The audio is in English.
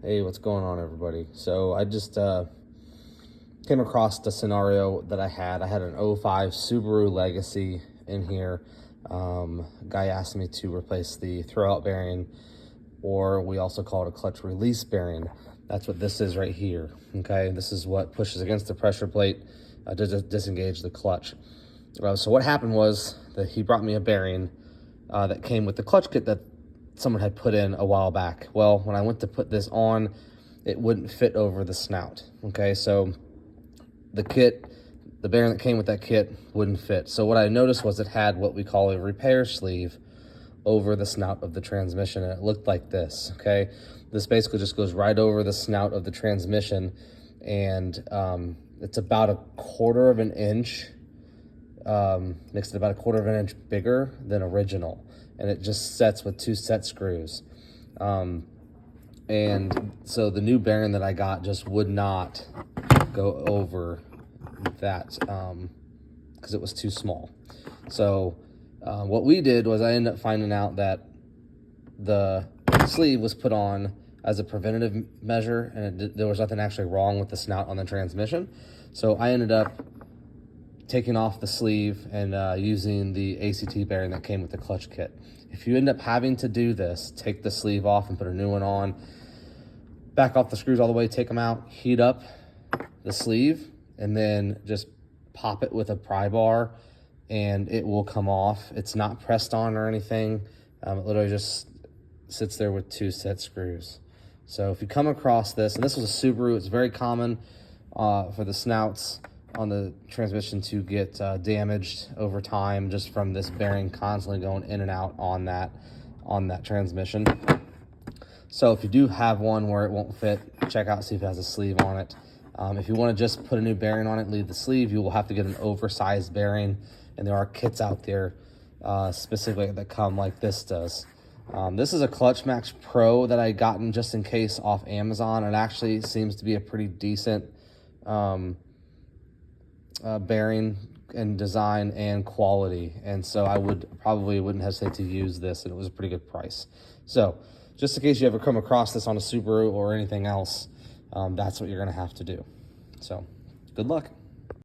Hey, what's going on, everybody? So I just came across the scenario that I had. I had an '05 Subaru Legacy in here. Guy asked me to replace the throwout bearing, or we also call it a clutch release bearing. That's what this is right here, okay? This is what pushes against the pressure plate to disengage the clutch. So what happened was that he brought me a bearing that came with the clutch kit that someone had put in a while back. Well, when I went to put this on, it wouldn't fit over the snout. Okay, so the bearing that came with that kit wouldn't fit. So what I noticed was it had what we call a repair sleeve over the snout of the transmission, and it looked like this. Okay, this basically just goes right over the snout of the transmission, and it's about a quarter of an inch. Makes it about a quarter of an inch bigger than original, and it just sets with 2 set screws. And so the new bearing that I got just would not go over that because it was too small. So what we did was I ended up finding out that the sleeve was put on as a preventative measure, and there was nothing actually wrong with the snout on the transmission. So I ended up taking off the sleeve and using the ACT bearing that came with the clutch kit. If you end up having to do this, take the sleeve off and put a new one on, back off the screws all the way, take them out, heat up the sleeve, and then just pop it with a pry bar and it will come off. It's not pressed on or anything. It literally just sits there with 2 set screws. So if you come across this, and this was a Subaru, it's very common for the snouts on the transmission to get damaged over time just from this bearing constantly going in and out on that transmission. So if you do have one where it won't fit, check out, see if it has a sleeve on it. If you want to just put a new bearing on it, leave the sleeve, you will have to get an oversized bearing, and there are kits out there specifically that come like this does. This is a Clutch Max Pro that I gotten just in case off Amazon. It actually seems to be a pretty decent bearing and design and quality, and so I wouldn't hesitate to use this, and it was a pretty good price. So just in case you ever come across this on a Subaru or anything else, that's what you're going to have to do. So good luck.